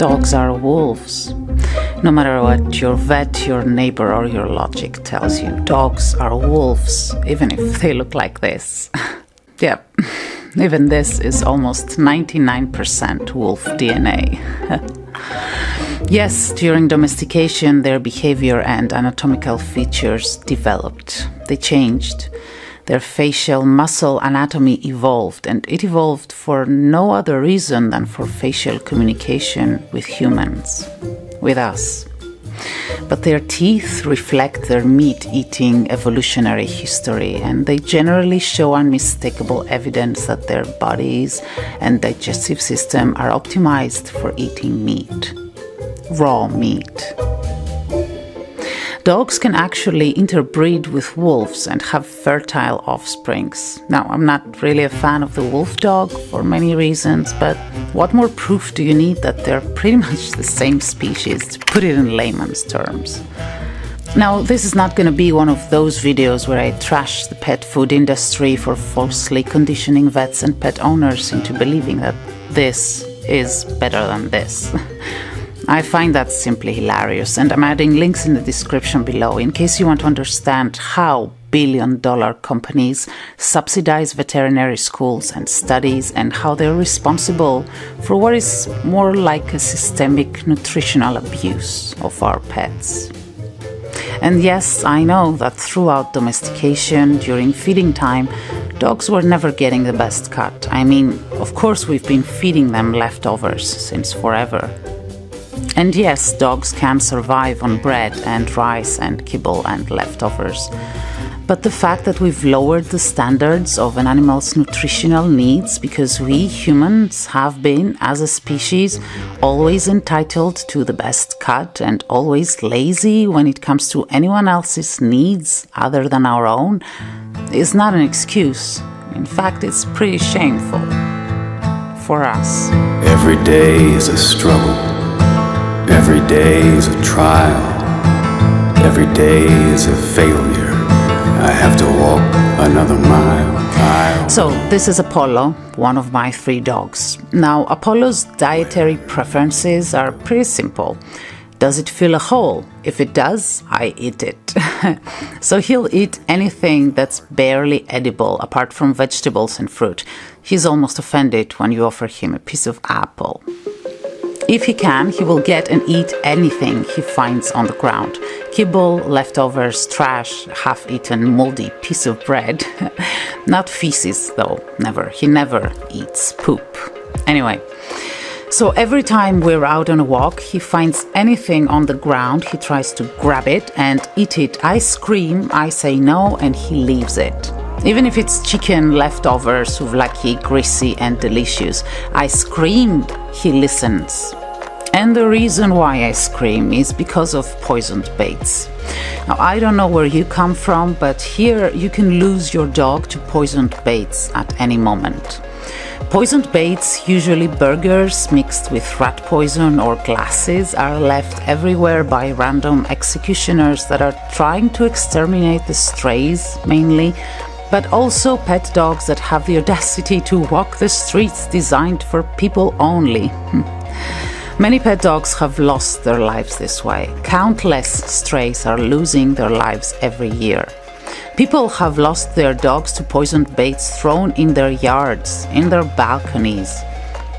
Dogs are wolves. No matter what your vet, your neighbor, or your logic tells you, dogs are wolves, even if they look like this. Yeah, even this is almost 99% wolf DNA. Yes, during domestication, their behavior and anatomical features developed. They changed. Their facial muscle anatomy evolved, and it evolved for no other reason than for facial communication with humans, with us. But their teeth reflect their meat-eating evolutionary history, and they generally show unmistakable evidence that their bodies and digestive system are optimized for eating meat, raw meat. Dogs can actually interbreed with wolves and have fertile offsprings. Now, I'm not really a fan of the wolf dog for many reasons, but what more proof do you need that they're pretty much the same species, to put it in layman's terms? Now, this is not going to be one of those videos where I trash the pet food industry for falsely conditioning vets and pet owners into believing that this is better than this. I find that simply hilarious, and I'm adding links in the description below in case you want to understand how billion-dollar companies subsidize veterinary schools and studies, and how they're responsible for what is more like a systemic nutritional abuse of our pets. And yes, I know that throughout domestication, during feeding time, dogs were never getting the best cut. I mean, of course we've been feeding them leftovers since forever. And yes, dogs can survive on bread and rice and kibble and leftovers. But the fact that we've lowered the standards of an animal's nutritional needs because we humans have been, as a species, always entitled to the best cut and always lazy when it comes to anyone else's needs other than our own is not an excuse. In fact, it's pretty shameful for us. Every day is a struggle. Every day is a trial. Every day is a failure. I have to walk another mile. So this is Apollo, one of my 3 dogs. Now, Apollo's dietary preferences are pretty simple. Does it fill a hole? If it does, I eat it. So he'll eat anything that's barely edible apart from vegetables and fruit. He's almost offended when you offer him a piece of apple. If he can, he will get and eat anything he finds on the ground. Kibble, leftovers, trash, half-eaten, moldy piece of bread. Not feces, though, never. He never eats poop. Anyway, so every time we're out on a walk, he finds anything on the ground, he tries to grab it and eat it. I scream, I say no, and he leaves it. Even if it's chicken leftovers, souvlaki, greasy and delicious, I scream, he listens. And the reason why I scream is because of poisoned baits. Now, I don't know where you come from, but here you can lose your dog to poisoned baits at any moment. Poisoned baits, usually burgers mixed with rat poison or glasses, are left everywhere by random executioners that are trying to exterminate the strays, mainly, but also pet dogs that have the audacity to walk the streets designed for people only. Many pet dogs have lost their lives this way. Countless strays are losing their lives every year. People have lost their dogs to poisoned baits thrown in their yards, in their balconies.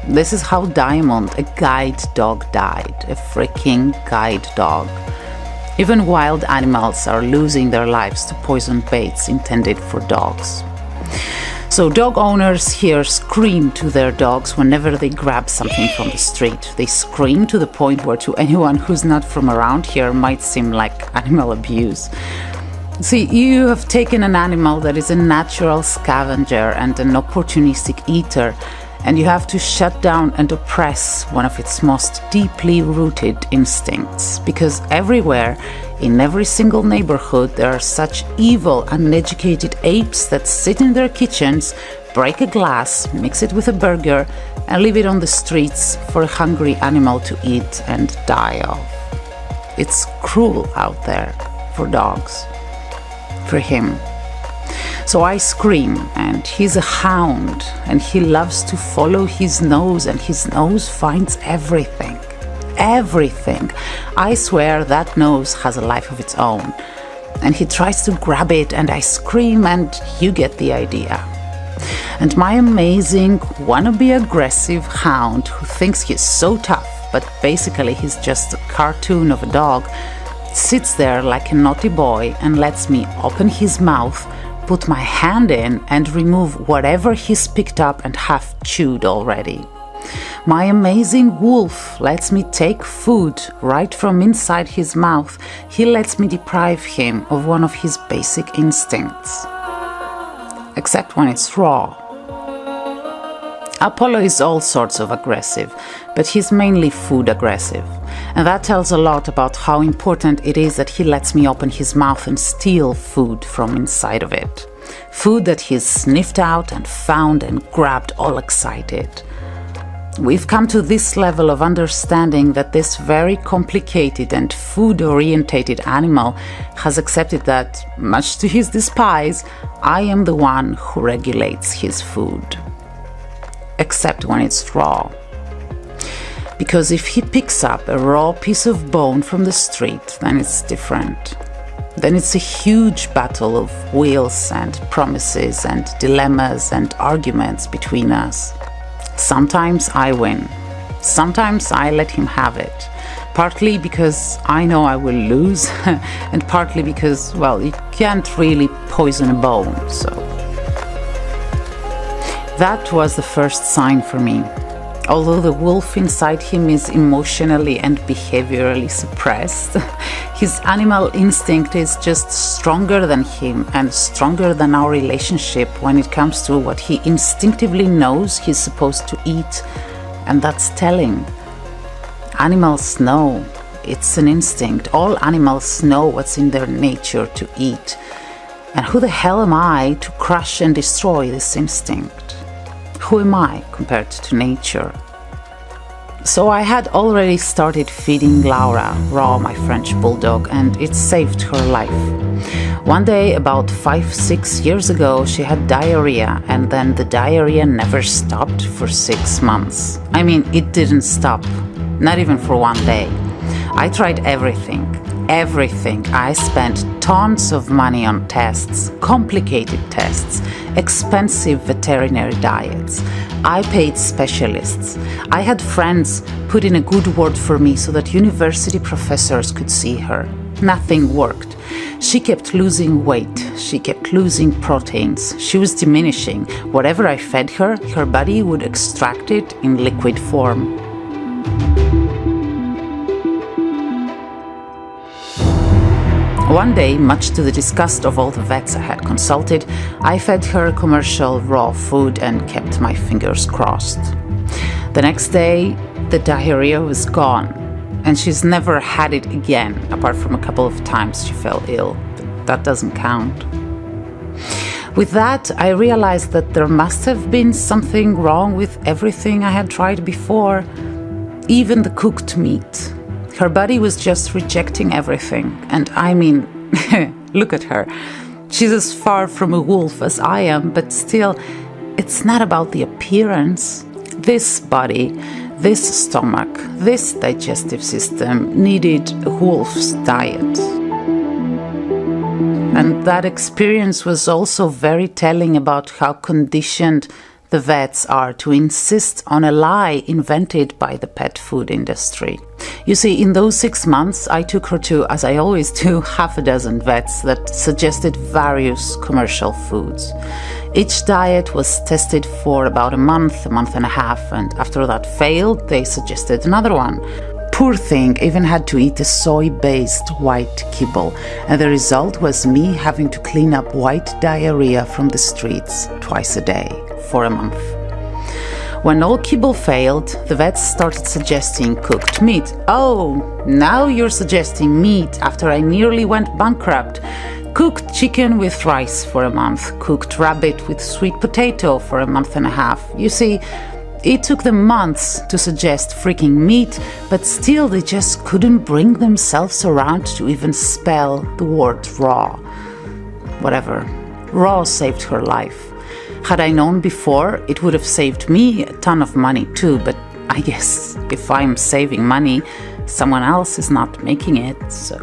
This is how Diamond, a guide dog, died. A freaking guide dog. Even wild animals are losing their lives to poisoned baits intended for dogs. So dog owners here scream to their dogs whenever they grab something from the street. They scream to the point where to anyone who's not from around here might seem like animal abuse. See, you have taken an animal that is a natural scavenger and an opportunistic eater, and you have to shut down and oppress one of its most deeply rooted instincts. Because everywhere, in every single neighborhood, there are such evil, uneducated apes that sit in their kitchens, break a glass, mix it with a burger, and leave it on the streets for a hungry animal to eat and die of. It's cruel out there for dogs, for him. So I scream, and he's a hound, and he loves to follow his nose, and his nose finds everything. everything. I swear that nose has a life of its own. And he tries to grab it and I scream and you get the idea. And my amazing, wannabe aggressive hound who thinks he's so tough, but basically he's just a cartoon of a dog, sits there like a naughty boy and lets me open his mouth, put my hand in and remove whatever he's picked up and half chewed already. My amazing wolf lets me take food right from inside his mouth. He lets me deprive him of one of his basic instincts. Except when it's raw. Apollo is all sorts of aggressive, but he's mainly food aggressive. And that tells a lot about how important it is that he lets me open his mouth and steal food from inside of it. Food that he's sniffed out and found and grabbed all excited. We've come to this level of understanding that this very complicated and food-orientated animal has accepted that, much to his despise, I am the one who regulates his food. Except when it's raw. Because if he picks up a raw piece of bone from the street, then it's different. Then it's a huge battle of wills and promises and dilemmas and arguments between us. Sometimes I win. Sometimes I let him have it. Partly because I know I will lose, and partly because, well, you can't really poison a bone, so. That was the first sign for me. Although the wolf inside him is emotionally and behaviorally suppressed, his animal instinct is just stronger than him and stronger than our relationship when it comes to what he instinctively knows he's supposed to eat, and that's telling. Animals know. It's an instinct. All animals know what's in their nature to eat. And who the hell am I to crush and destroy this instinct? Who am I compared to nature? So I had already started feeding Laura, Raw, my French bulldog, and it saved her life. One day, about 5-6 years ago, she had diarrhea, and then the diarrhea never stopped for 6 months. I mean, it didn't stop, not even for one day. I tried everything. I spent tons of money on tests, complicated tests, expensive veterinary diets. I paid specialists. I had friends put in a good word for me so that university professors could see her. Nothing worked. She kept losing weight. She kept losing proteins. She was diminishing. Whatever I fed her, her body would extract it in liquid form. One day, much to the disgust of all the vets I had consulted, I fed her commercial raw food and kept my fingers crossed. The next day, the diarrhea was gone, and she's never had it again, apart from a couple of times she fell ill. But that doesn't count. With that, I realized that there must have been something wrong with everything I had tried before, even the cooked meat. Her body was just rejecting everything, and I mean, look at her. She's as far from a wolf as I am, but still, it's not about the appearance. This body, this stomach, this digestive system needed a wolf's diet. And that experience was also very telling about how conditioned the vets are to insist on a lie invented by the pet food industry. You see, in those 6 months, I took her to, as I always do, half a dozen vets that suggested various commercial foods. Each diet was tested for about a month and a half, and after that failed, they suggested another one. Poor thing even had to eat a soy-based white kibble, and the result was me having to clean up white diarrhea from the streets twice a day for a month. When all kibble failed, the vets started suggesting cooked meat. Oh, now you're suggesting meat after I nearly went bankrupt. Cooked chicken with rice for a month, cooked rabbit with sweet potato for a month and a half. You see, it took them months to suggest freaking meat, but still they just couldn't bring themselves around to even spell the word raw. Whatever. Raw saved her life. Had I known before, it would have saved me a ton of money too, but I guess if I'm saving money, someone else is not making it, so...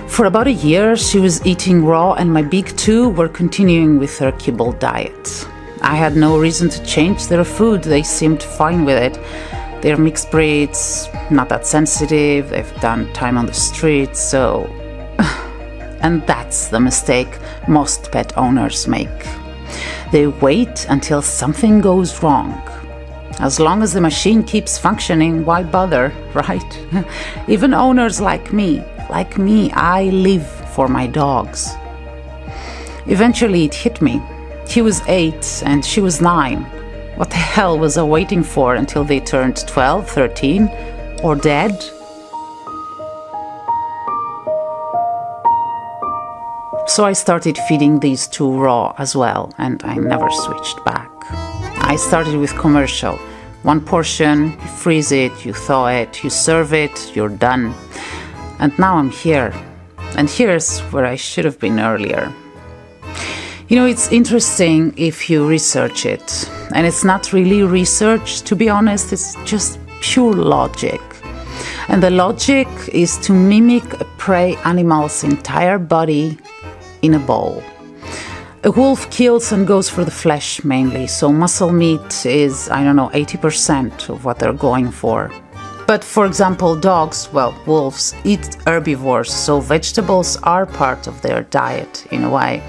For about a year, she was eating raw, and my big two were continuing with their kibble diet. I had no reason to change their food. They seemed fine with it. They're mixed breeds, not that sensitive, they've done time on the street, so... And that's the mistake most pet owners make. They wait until something goes wrong. As long as the machine keeps functioning, why bother, right? Even owners like me, I live for my dogs. Eventually it hit me. He was 8 and she was 9. What the hell was I waiting for until they turned 12, 13, or dead? So I started feeding these two raw as well, and I never switched back. I started with commercial. 1 portion, you freeze it, you thaw it, you serve it, you're done. And now I'm here. And here's where I should have been earlier. You know, it's interesting if you research it. And it's not really research, to be honest, it's just pure logic. And the logic is to mimic a prey animal's entire body in a bowl. A wolf kills and goes for the flesh mainly, so muscle meat is, 80% of what they're going for. But for example, dogs, wolves eat herbivores, so vegetables are part of their diet in a way.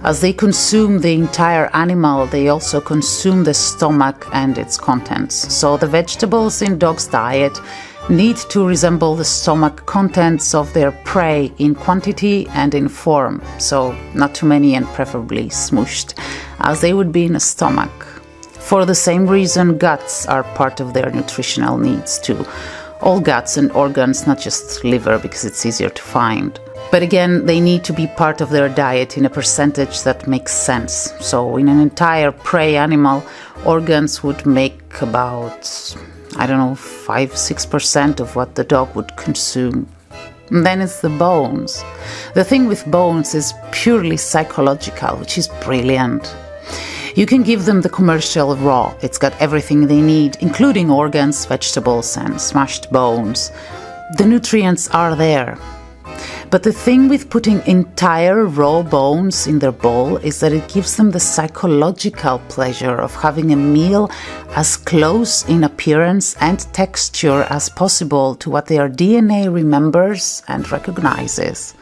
As they consume the entire animal, they also consume the stomach and its contents. So the vegetables in dogs' diet need to resemble the stomach contents of their prey in quantity and in form, so not too many and preferably smooshed, as they would be in a stomach. For the same reason, guts are part of their nutritional needs too. All guts and organs, not just liver, because it's easier to find. But again, they need to be part of their diet in a percentage that makes sense. So in an entire prey animal, organs would make about 5-6% of what the dog would consume. And then it's the bones. The thing with bones is purely psychological, which is brilliant. You can give them the commercial raw. It's got everything they need, including organs, vegetables, and smashed bones. The nutrients are there. But the thing with putting entire raw bones in their bowl is that it gives them the psychological pleasure of having a meal as close in appearance and texture as possible to what their DNA remembers and recognizes.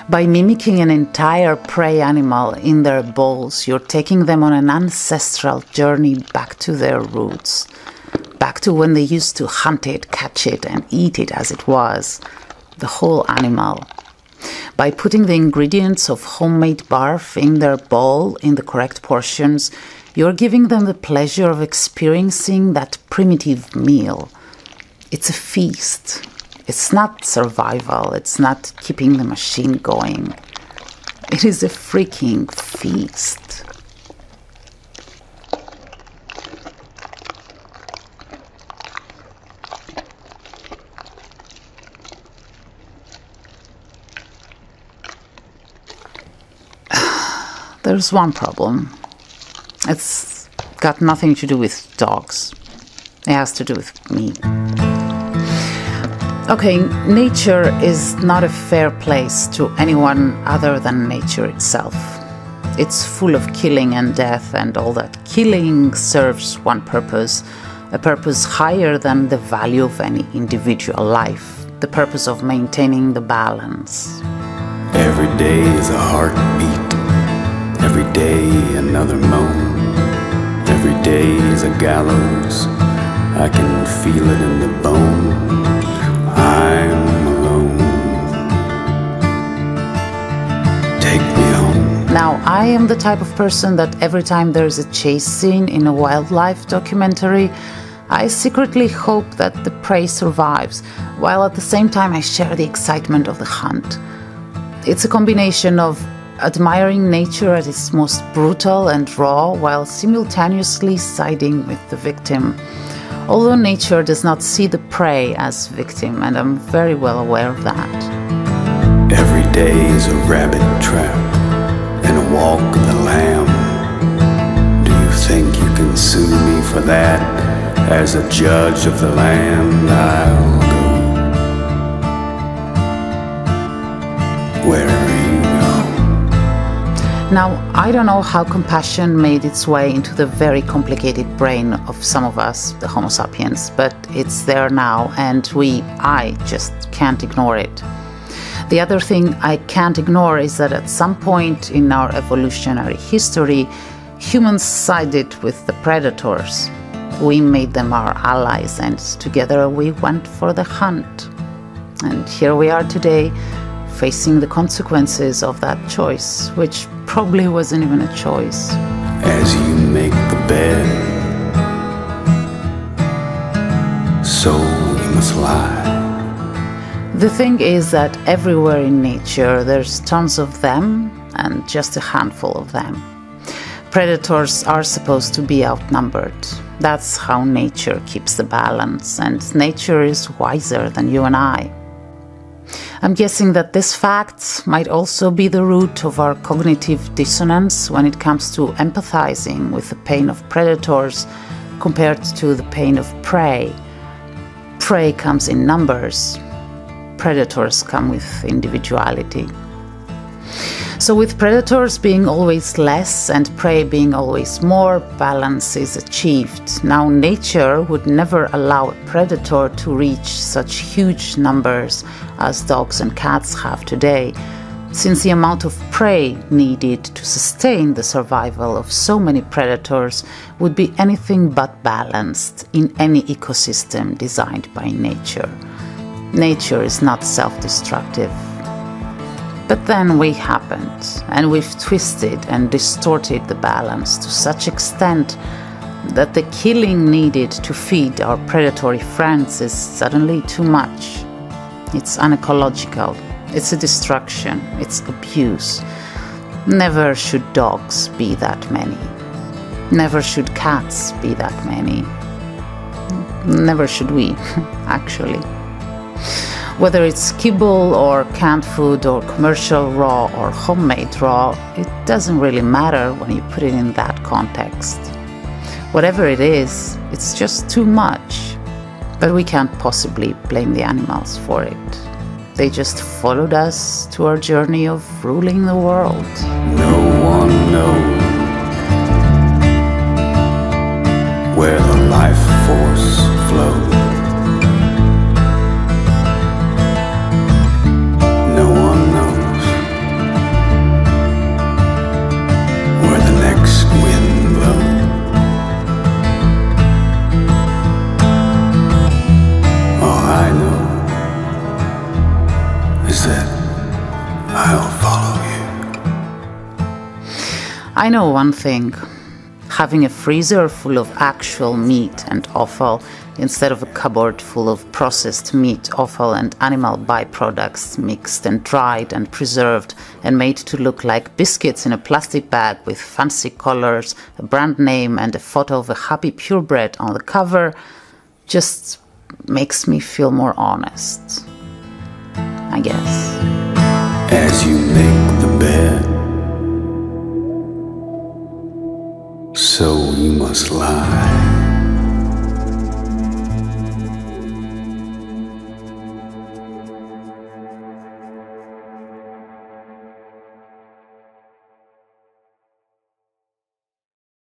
By mimicking an entire prey animal in their bowls, you're taking them on an ancestral journey back to their roots, back to when they used to hunt it, catch it, and eat it as it was. The whole animal. By putting the ingredients of homemade barf in their bowl in the correct portions, you're giving them the pleasure of experiencing that primitive meal. It's a feast. It's not survival. It's not keeping the machine going. It is a freaking feast. There's one problem. It's got nothing to do with dogs. It has to do with me. Okay, nature is not a fair place to anyone other than nature itself. It's full of killing and death, and all that killing serves one purpose, a purpose higher than the value of any individual life, the purpose of maintaining the balance. Every day is a heartbeat. Every day another moan. Every day is a gallows. I can feel it in the bone. I'm alone. Take me home. Now, I am the type of person that every time there's a chase scene in a wildlife documentary, I secretly hope that the prey survives, while at the same time I share the excitement of the hunt. It's a combination of admiring nature at its most brutal and raw, while simultaneously siding with the victim. Although nature does not see the prey as victim, and I'm very well aware of that. Every day is a rabbit trap and a walk of the lamb. Do you think you can sue me for that. As a judge of the land, I'll go wherever you go. Now, I don't know how compassion made its way into the very complicated brain of some of us, the Homo sapiens, but it's there now, and I just can't ignore it. The other thing I can't ignore is that at some point in our evolutionary history, humans sided with the predators. We made them our allies, and together we went for the hunt. And here we are today, facing the consequences of that choice, which probably wasn't even a choice. As you make the bed, so you must lie. The thing is that everywhere in nature there's tons of them and just a handful of them. Predators are supposed to be outnumbered. That's how nature keeps the balance, and nature is wiser than you and I. I'm guessing that this fact might also be the root of our cognitive dissonance when it comes to empathizing with the pain of predators compared to the pain of prey. Prey comes in numbers. Predators come with individuality. So with predators being always less and prey being always more, balance is achieved. Now nature would never allow a predator to reach such huge numbers as dogs and cats have today, since the amount of prey needed to sustain the survival of so many predators would be anything but balanced in any ecosystem designed by nature. Nature is not self-destructive. But then we happened, and we've twisted and distorted the balance to such extent that the killing needed to feed our predatory friends is suddenly too much. It's unecological, it's a destruction, it's abuse. Never should dogs be that many. Never should cats be that many. Never should we, actually. Whether it's kibble or canned food or commercial raw or homemade raw, it doesn't really matter when you put it in that context. Whatever it is, it's just too much. But we can't possibly blame the animals for it. They just followed us to our journey of ruling the world. No one knows where the life force flows. No one knows where the next wind blows. All I know is that I'll follow you. I know one thing. Having a freezer full of actual meat and offal instead of a cupboard full of processed meat, offal and animal byproducts mixed and dried and preserved and made to look like biscuits in a plastic bag with fancy colors, a brand name and a photo of a happy purebred on the cover just makes me feel more honest, I guess. As you make the bed, so you must lie.